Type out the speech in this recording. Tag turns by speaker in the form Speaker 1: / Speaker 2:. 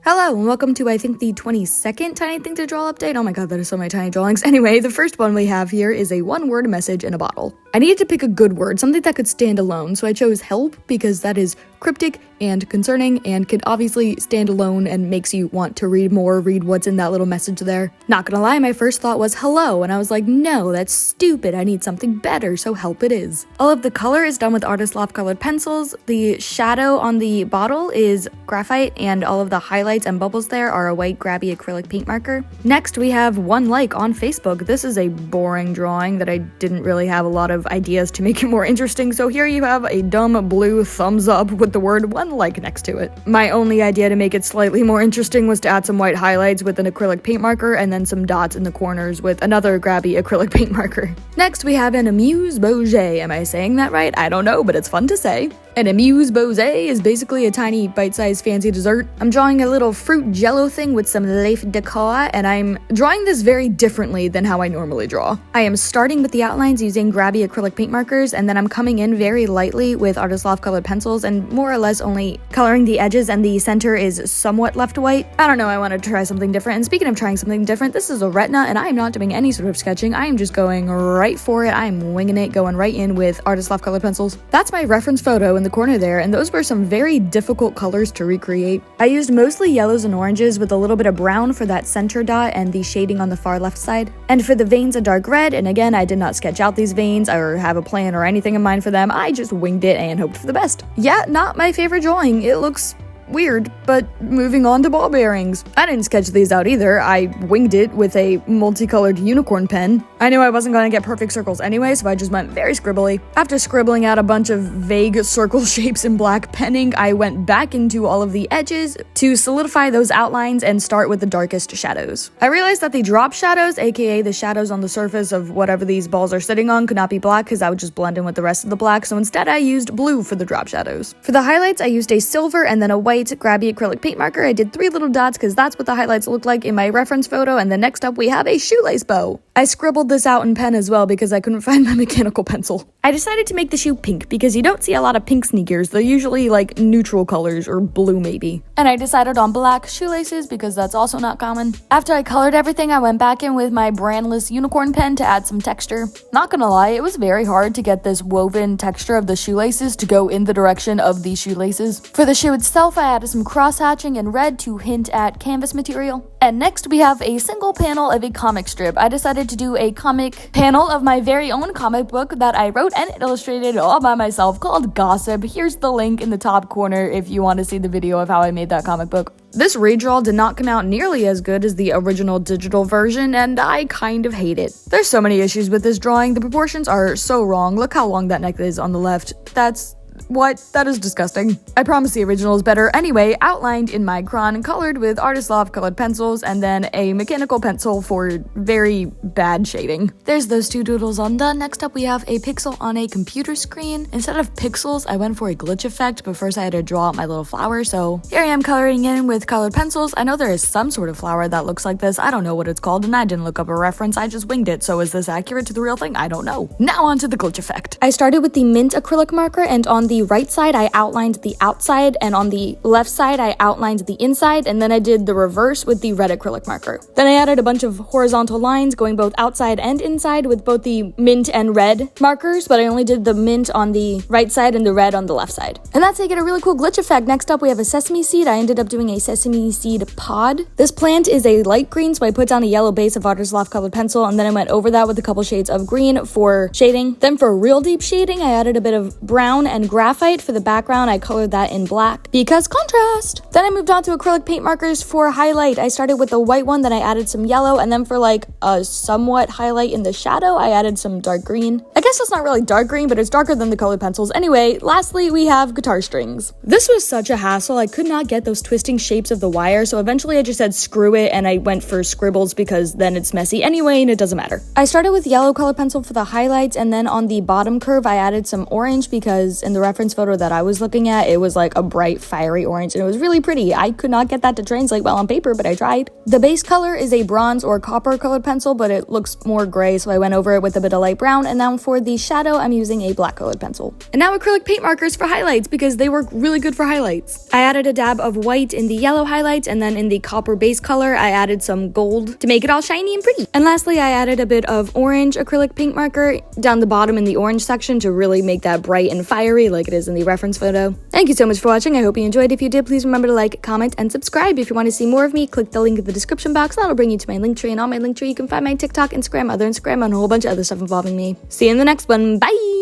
Speaker 1: Hello and welcome to I think the 22nd Tiny Thing to Draw update. Oh my god, that is so many tiny drawings. Anyway, the first one we have here is a one-word message in a bottle. I needed to pick a good word, something that could stand alone, so I chose help because that is cryptic and concerning and could obviously stand alone and makes you want to read more, read what's in that little message there. Not gonna lie, my first thought was hello, and I was like, no, that's stupid, I need something better, so help it is. All of the color is done with Artist Loft colored pencils. The shadow on the bottle is graphite, and all of the highlights and bubbles there are a white grabby acrylic paint marker. Next, we have one like on Facebook. This is a boring drawing that I didn't really have a lot of ideas to make it more interesting, so here you have a dumb blue thumbs up with the word one like next to it. My only idea to make it slightly more interesting was to add some white highlights with an acrylic paint marker and then some dots in the corners with another grabby acrylic paint marker. Next, we have an amuse-bouche. Am I saying that right? I don't know, but it's fun to say. An amuse-bouche is basically a tiny bite-sized fancy dessert. I'm drawing a little fruit jello thing with some leaf decor, and I'm drawing this very differently than how I normally draw. I am starting with the outlines using grabby acrylic paint markers, and then I'm coming in very lightly with Artist Loft colored pencils and more or less only coloring the edges, and the center is somewhat left white. I don't know, I wanted to try something different, and speaking of trying something different, this is a retina, and I am not doing any sort of sketching. I am just going right for it. I am winging it, going right in with Artist Loft colored pencils. That's my reference photo in the corner there, and those were some very difficult colors to recreate. I used mostly yellows and oranges with a little bit of brown for that center dot and the shading on the far left side. And for the veins, a dark red, and again, I did not sketch out these veins or have a plan or anything in mind for them. I just winged it and hoped for the best. Yeah, not my favorite drawing. It looks weird, but moving on to ball bearings. I didn't sketch these out either. I winged it with a multicolored unicorn pen. I knew I wasn't going to get perfect circles anyway, so I just went very scribbly. After scribbling out a bunch of vague circle shapes in black penning, I went back into all of the edges to solidify those outlines and start with the darkest shadows. I realized that the drop shadows, aka the shadows on the surface of whatever these balls are sitting on, could not be black because I would just blend in with the rest of the black, so instead I used blue for the drop shadows. For the highlights, I used a silver and then a white grabby acrylic paint marker. I did 3 little dots because that's what the highlights look like in my reference photo, and then next up we have a shoelace bow. I scribbled this out in pen as well because I couldn't find my mechanical pencil. I decided to make the shoe pink because you don't see a lot of pink sneakers. They're usually like neutral colors or blue maybe. And I decided on black shoelaces because that's also not common. After I colored everything, I went back in with my brandless unicorn pen to add some texture. Not gonna lie, it was very hard to get this woven texture of the shoelaces to go in the direction of the shoelaces. For the shoe itself, I added some cross-hatching in red to hint at canvas material. And next we have a single panel of a comic strip. I decided to do a comic panel of my very own comic book that I wrote and illustrated all by myself called Gossip. Here's the link in the top corner if you want to see the video of how I made that comic book. This redraw did not come out nearly as good as the original digital version, and I kind of hate it. There's so many issues with this drawing. The proportions are so wrong. Look how long that neck is on the left. What? That is disgusting. I promise the original is better. Anyway, outlined in Micron, colored with Artist Loft colored pencils, and then a mechanical pencil for very bad shading. There's those 2 doodles all done. Next up, we have a pixel on a computer screen. Instead of pixels, I went for a glitch effect, but first I had to draw out my little flower, so here I am coloring in with colored pencils. I know there is some sort of flower that looks like this. I don't know what it's called, and I didn't look up a reference. I just winged it, so is this accurate to the real thing? I don't know. Now on to the glitch effect. I started with the mint acrylic marker, and on the right side I outlined the outside, and on the left side I outlined the inside, and then I did the reverse with the red acrylic marker. Then I added a bunch of horizontal lines going both outside and inside with both the mint and red markers, but I only did the mint on the right side and the red on the left side. And that's how you get a really cool glitch effect. Next up we have a sesame seed. I ended up doing a sesame seed pod. This plant is a light green, so I put down a yellow base of Artist Loft colored pencil, and then I went over that with a couple shades of green for shading. Then for real deep shading, I added a bit of brown and graphite. For the background, I colored that in black because contrast. Then I moved on to acrylic paint markers for highlight. I started with the white one, then I added some yellow, and then for like a somewhat highlight in the shadow, I added some dark green. I guess it's not really dark green, but it's darker than the colored pencils. Anyway, lastly, we have guitar strings. This was such a hassle. I could not get those twisting shapes of the wire, so eventually I just said screw it, and I went for scribbles because then it's messy anyway, and it doesn't matter. I started with yellow colored pencil for the highlights, and then on the bottom curve, I added some orange because in the reference photo that I was looking at, it was like a bright fiery orange and it was really pretty. I could not get that to translate well on paper, but I tried. The base color is a bronze or copper colored pencil, but it looks more gray, so I went over it with a bit of light brown. And then for the shadow, I'm using a black colored pencil. And now acrylic paint markers for highlights, because they work really good for highlights. I added a dab of white in the yellow highlights, and then in the copper base color, I added some gold to make it all shiny and pretty. And lastly, I added a bit of orange acrylic paint marker down the bottom in the orange section to really make that bright and fiery like it is in the reference photo. Thank you so much for watching. I hope you enjoyed. If you did, please remember to like, comment, and subscribe. If you want to see more of me, click the link in the description box. That'll bring you to my link tree, and on my link tree, you can find my TikTok, Instagram, other Instagram, and a whole bunch of other stuff involving me. See you in the next one. Bye!